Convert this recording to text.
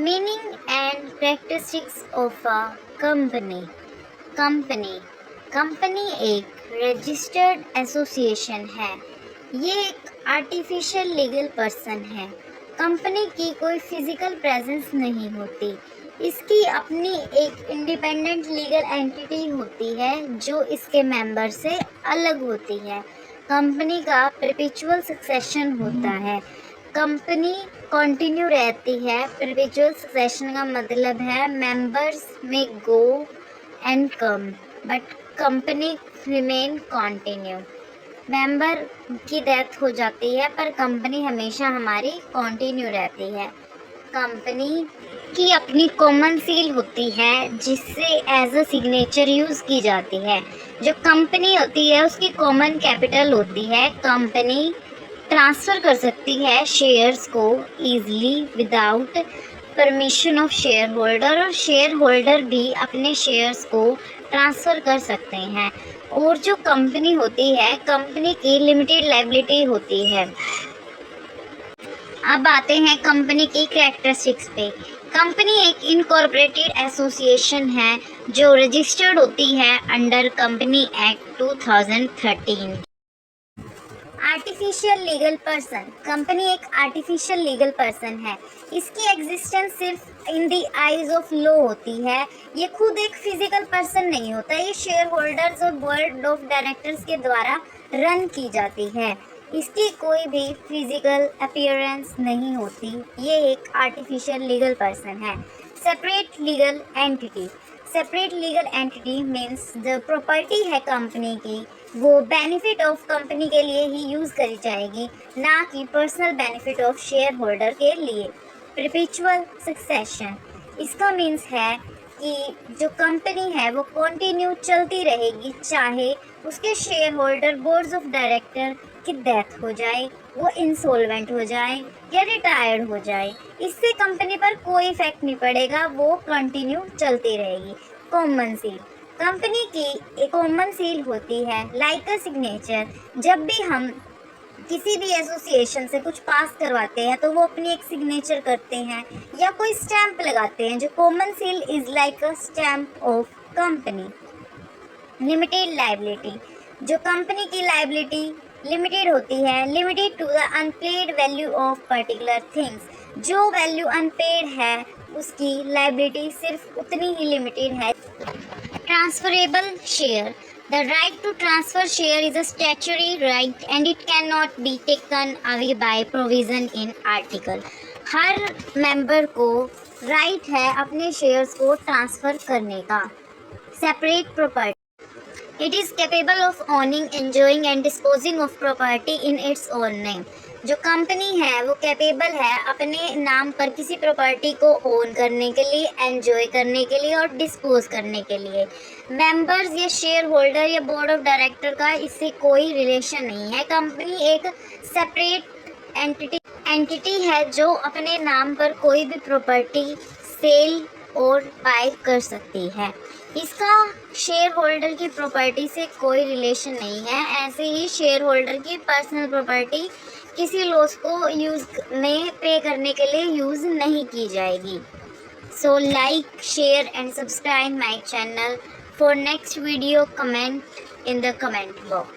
Meaning and characteristics of a company. Company एक registered association है। ये एक आर्टिफिशियल लीगल पर्सन है। कंपनी की कोई फिजिकल प्रेजेंस नहीं होती। इसकी अपनी एक इंडिपेंडेंट लीगल एंटिटी होती है जो इसके मेंबर से अलग होती है। कंपनी का परपेचुअल सक्सेशन होता है। कंपनी कंटिन्यू रहती है। परपेचुअल सक्सेशन का मतलब है मेंबर्स में go and come but company remain continue. Member की डेथ हो जाती है पर कंपनी हमेशा हमारी कंटिन्यू रहती है। कंपनी की अपनी कॉमन सील होती है जिससे एज अ सिग्नेचर यूज़ की जाती है। जो कंपनी होती है उसकी कॉमन कैपिटल होती है। कंपनी ट्रांसफ़र कर सकती है शेयर्स को easily without permission of share holder, और शेयर होल्डर भी अपने शेयर्स को ट्रांसफ़र कर सकते हैं। और जो कंपनी होती है, कंपनी की लिमिटेड लायबिलिटी होती है। अब आते हैं कंपनी की कैरेक्टरिस्टिक्स पे। कंपनी एक इनकॉर्पोरेटेड एसोसिएशन है जो रजिस्टर्ड होती है under company act 2013। Artificial legal person. Company एक आर्टिफिशियल लीगल पर्सन है। इसकी एग्जिस्टेंस सिर्फ in the eyes of law होती है। ये खुद एक फिजिकल पर्सन नहीं होता। ये शेयर होल्डर्स और बोर्ड ऑफ डायरेक्टर्स के द्वारा रन की जाती है। इसकी कोई भी फिजिकल अपीयरेंस नहीं होती। ये एक आर्टिफिशियल लीगल पर्सन है। Separate legal entity. Separate legal entity means जो प्रॉपर्टी है कंपनी की वो बेनिफिट ऑफ कंपनी के लिए ही यूज़ करी जाएगी, ना कि personal benefit of share holder के लिए। Perpetual succession. इसका मीन्स है कि जो कंपनी है वो कंटिन्यू चलती रहेगी, चाहे उसके share holder boards of director की डेथ हो जाए, वो इंसॉल्वेंट हो जाए या रिटायर्ड हो जाए। इससे कंपनी पर कोई इफेक्ट नहीं पड़ेगा, वो कंटिन्यू चलती रहेगी। Common seal. कंपनी की एक कॉमन सील होती है लाइक अ सिग्नेचर। जब भी हम किसी भी एसोसिएशन से कुछ पास करवाते हैं तो वो अपनी एक सिग्नेचर करते हैं या कोई स्टैंप लगाते हैं। जो common seal is like a stamp of company. Limited liability. जो कंपनी की लायबिलिटी लिमिटेड होती है, limited to the unpaid value of particular things. जो वैल्यू अनपेड है उसकी लायबिलिटी सिर्फ उतनी ही लिमिटेड है। Transferable share. The right to transfer share is a statutory right and it cannot be taken away by provision in article. Her member को right है अपने शेयर्स को ट्रांसफ़र करने का। Separate property. It is capable of owning, enjoying and disposing of property in its own name. जो company है वो capable है अपने नाम पर किसी प्रॉपर्टी को ओन करने के लिए, एंजॉय करने के लिए और डिस्पोज करने के लिए। मेंबर्स या शेयर होल्डर या बोर्ड ऑफ डायरेक्टर का इससे कोई रिलेशन नहीं है। कंपनी एक सेपरेट एंटिटी है जो अपने नाम पर कोई भी प्रॉपर्टी सेल और बाय कर सकती है। इसका शेयर होल्डर की प्रॉपर्टी से कोई रिलेशन नहीं है। ऐसे ही शेयर होल्डर की पर्सनल प्रॉपर्टी किसी लॉस को यूज़ में पे करने के लिए यूज़ नहीं की जाएगी। So like, share and subscribe my channel for next video. Comment in the comment box.